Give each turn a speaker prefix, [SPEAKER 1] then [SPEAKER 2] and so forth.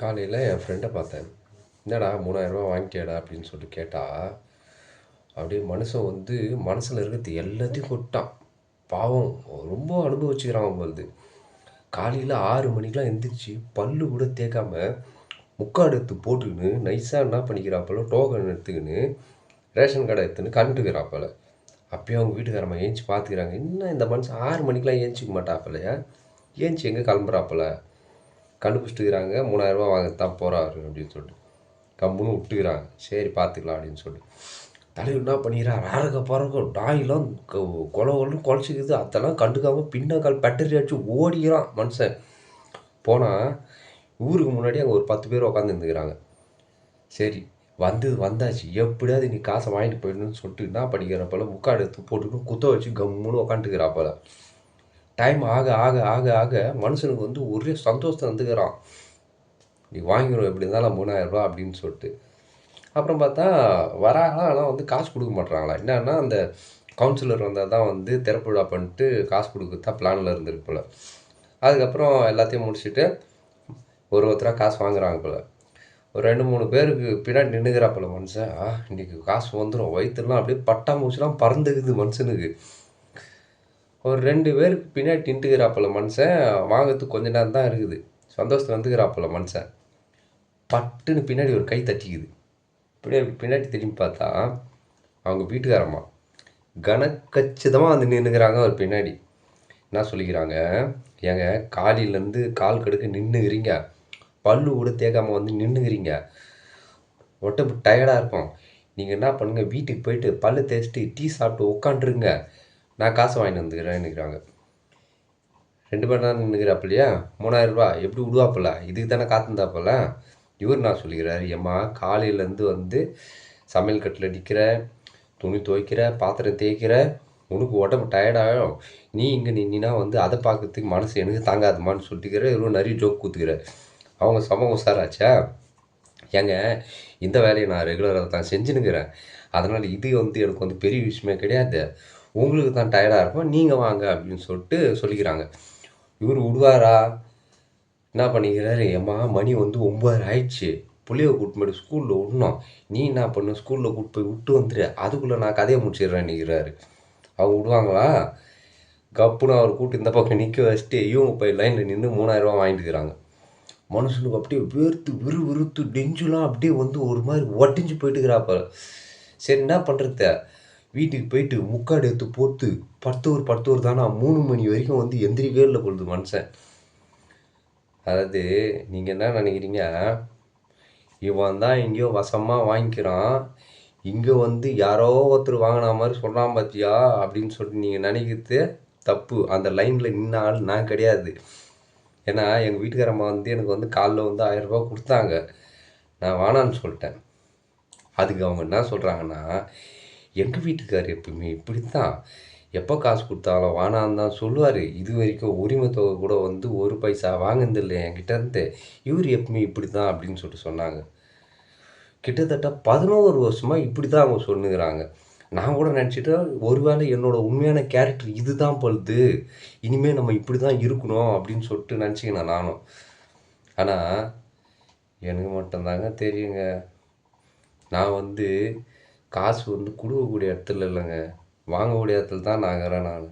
[SPEAKER 1] காலையில் என் ஃப்ரெண்டை பார்த்தேன். என்னடா 3000 வாங்கிட்டியாடா அப்படின்னு சொல்லிட்டு கேட்டா, அப்படியே மனுஷன் வந்து மனசில் இருக்கிறது எல்லாத்தையும் கொட்டான். பாவம் ரொம்ப அனுபவிச்சுக்கிறான் போலுது. காலையில் 6 மணிக்கெலாம் எந்திரிச்சு பல்லு கூட தேய்க்காம முக்காடு எடுத்து போட்டுக்கின்னு நைஸாக என்ன பண்ணிக்கிறாப்போல டோக்கன் எடுத்துக்கின்னு ரேஷன் கடை எடுத்துன்னு கண்டுக்கிறாப்போல. அப்பயும் அவங்க வீட்டுக்காரம்மா ஏஞ்சி பார்த்துக்கிறாங்க. என்ன இந்த மனுஷன் 6 மணிக்கெலாம் ஏஞ்சிக்க மாட்டாப்பலையா, ஏஞ்சி எங்கே கிளம்புறாப்போல கண்டுபிடிச்சிட்டுக்கிறாங்க. 3000 வாங்கத்தான் போகிறாரு அப்படின்னு சொல்லிட்டு கம்முன்னு விட்டுக்கிறாங்க. சரி பார்த்துக்கலாம் அப்படின்னு சொல்லிட்டு தலைவர் என்ன பண்ணிக்கிறார், அரக்க பறக்க நாயெல்லாம் கொலன்னு குலைச்சிக்குது. அதெல்லாம் கண்டுக்காமல் பின்னக்கால் பேட்டரி அடிச்சு ஓடிக்கிறான் மனுஷன். போனால் ஊருக்கு முன்னாடி அங்கே ஒரு 10 பேர் உட்காந்துருந்துக்கிறாங்க. சரி வந்தாச்சு, எப்படியாவது நீ காசை வாங்கிட்டு போயிடணும்னு சொல்லிட்டு என்ன பண்ணிக்கிறப்போல முக்காடு எடுத்து போட்டுக்கிட்டு குத்த வச்சு கம்முன்னு உக்காந்துக்கிறாப்போல. டைம் ஆக ஆக ஆக ஆக மனுஷனுக்கு வந்து ஒரே சந்தோஷத்தை வந்துக்கிறான். நீ வாங்கிடும் எப்படி இருந்தாலும் 3000 அப்படின்னு சொல்லிட்டு. அப்புறம் பார்த்தா வராங்களா, ஆனால் வந்து காசு கொடுக்க மாட்றாங்களா. என்னன்னா அந்த கவுன்சிலர் வந்தால் தான் வந்து திறப்பு விழா பண்ணிட்டு காசு கொடுக்குறதா பிளானில் இருந்திருக்கு போல். அதுக்கப்புறம் எல்லாத்தையும் முடிச்சுட்டு ஒருத்தராக காசு வாங்குறாங்க போல். ஒரு 2-3 பேருக்கு பின்னாடி நின்றுக்கிறாப்போல மனுஷன். இன்றைக்கி காசு வந்துடும், வயிற்றுலாம் அப்படியே பட்டாம்பூச்சிலாம் பறந்துக்குது மனுஷனுக்கு. ஒரு 2 பேருக்கு பின்னாடி நின்றுக்கிறாப்போல மனுஷன். வாங்கிறதுக்கு கொஞ்ச நேரம் தான் இருக்குது. சந்தோஷத்தில் வந்துக்கிறாப்போல மனுஷன். பட்டுன்னு பின்னாடி ஒரு கை தட்டிக்குது. பின்னாடி திரும்பி பார்த்தா அவங்க வீட்டுக்காரம்மா கனக்கச்சிதமாக வந்து நின்றுக்கிறாங்க. அவர் பின்னாடி என்ன சொல்லிக்கிறாங்க, ஏங்க காலையிலேருந்து கால் கடுக்க நின்றுக்கிறீங்க, பல்லு கூட தேக்காமல் வந்து நின்றுக்கிறீங்க, உடம்பு டயர்டாக இருக்கும். நீங்கள் என்ன பண்ணுங்கள், வீட்டுக்கு போயிட்டு பல்லு தேய்ச்சிட்டு டீ சாப்பிட்டு உட்காண்ட்ருங்க, நான் காசு வாங்கிட்டு வந்துக்கிறேன்னுக்கிறாங்க. 2 பேர் தான் நின்றுக்கிறாப்பில்லையா, 3000 எப்படி விடுவாப்பில்ல, இதுக்கு தானே காத்துந்தாப்பில்ல. இவர் நான் சொல்லிக்கிறார், ஏம்மா காலையிலேருந்து வந்து சமையல் கட்டில் நிற்கிற, துணி துவைக்கிற, பாத்திரம் தேய்க்கிற, உனக்கு உடம்பு டயர்டாகும், நீ இங்கே நின்னா வந்து அதை பார்க்கறதுக்கு மனசு எனக்கு தாங்காதுமான்னு சொல்லிட்டுக்கிற. இவரும் நிறைய ஜோக் கூத்துக்கிறார். அவங்க சம உசாராச்சா, ஏங்க இந்த வேலையை நான் ரெகுலராக தான் செஞ்சுனுக்கிறேன், அதனால் இது வந்து எனக்கு வந்து பெரிய விஷயமே கிடையாது, உங்களுக்கு தான் டயர்டாக இருக்கும், நீங்கள் வாங்க அப்படின்னு சொல்லிட்டு சொல்லிக்கிறாங்க. இவர் விடுவாரா, என்ன பண்ணிக்கிறாரு, ஏம்மா மணி வந்து 9 ஆயிடுச்சு, புள்ளைய கூட்டு போய்ட்டு ஸ்கூலில் விடணும், நீ என்ன பண்ணு ஸ்கூலில் கூட்டு போய் விட்டு வந்துடு, அதுக்குள்ளே நான் கதையை முடிச்சிடுறேன்னுக்கிறாரு. அவங்க விடுவாங்களா, கப்புன்னு அவர் கூட்டு இந்த பக்கம் நிற்க வச்சுட்டு இவங்க போய் லைனில் நின்று 3000 வாங்கிட்டுக்கிறாங்க. மனுஷனுக்கு அப்படியே வேர்த்து விறுவிறுத்து டெஞ்சுலாம் அப்படியே வந்து ஒரு மாதிரி ஒட்டிஞ்சு போயிட்டுக்கிறாப்ப. சரி என்ன பண்ணுறது, வீட்டுக்கு போயிட்டு முக்காடு எடுத்து போட்டு படுத்தவர் தானே 3 மணி வரைக்கும் வந்து எந்திரிக்கவே இல்லை பொழுது மனுஷன். அதாவது நீங்கள் என்ன நினைக்கிறீங்க, இவன் தான் எங்கேயோ வசமாக வாங்கிக்கிறான், இங்கே வந்து யாரோ ஒருத்தர் வாங்கின மாதிரி சொல்கிறான் பார்த்தியா அப்படின்னு சொல்லிட்டு நீங்கள் நினைக்கிறது தப்பு. அந்த லைனில் நின்ன ஆள் நான் கிடையாது. ஏன்னா எங்கள் வீட்டுக்காரம்மா வந்து எனக்கு வந்து காலைல வந்து 1000 கொடுத்தாங்க, நான் வேணான்னு சொல்லிட்டேன். அதுக்கு அவங்க என்ன சொல்கிறாங்கன்னா, எங்கள் வீட்டுக்கார் எப்பவுமே இப்படி தான், எப்போ காசு கொடுத்தாலும் வானான்னு தான் சொல்லுவார், இது வரைக்கும் உரிமை தொகை கூட வந்து 1 பைசா வாங்கினதில்லை என்கிட்டேருந்து, இவர் எப்பவுமே இப்படி தான் அப்படின்னு சொல்லிட்டு சொன்னாங்க. கிட்டத்தட்ட 11 வருஷமாக இப்படி தான் அவங்க சொன்னுக்கிறாங்க. நான் கூட நினச்சிட்டேன், ஒருவேளை என்னோடய உண்மையான கேரக்டர் இது தான் பொழுது, இனிமேல் நம்ம இப்படி தான் இருக்கணும் அப்படின்னு சொல்லிட்டு நினச்சிக்கினேன் நானும். ஆனால் எனக்கு மட்டும்தாங்க தெரியுங்க, நான் வந்து காசு வந்து கொடுக்கக்கூடிய இடத்துல இல்லைங்க, வாங்கக்கூடிய இடத்துல தான் நான் இருக்கிறேன் நான்.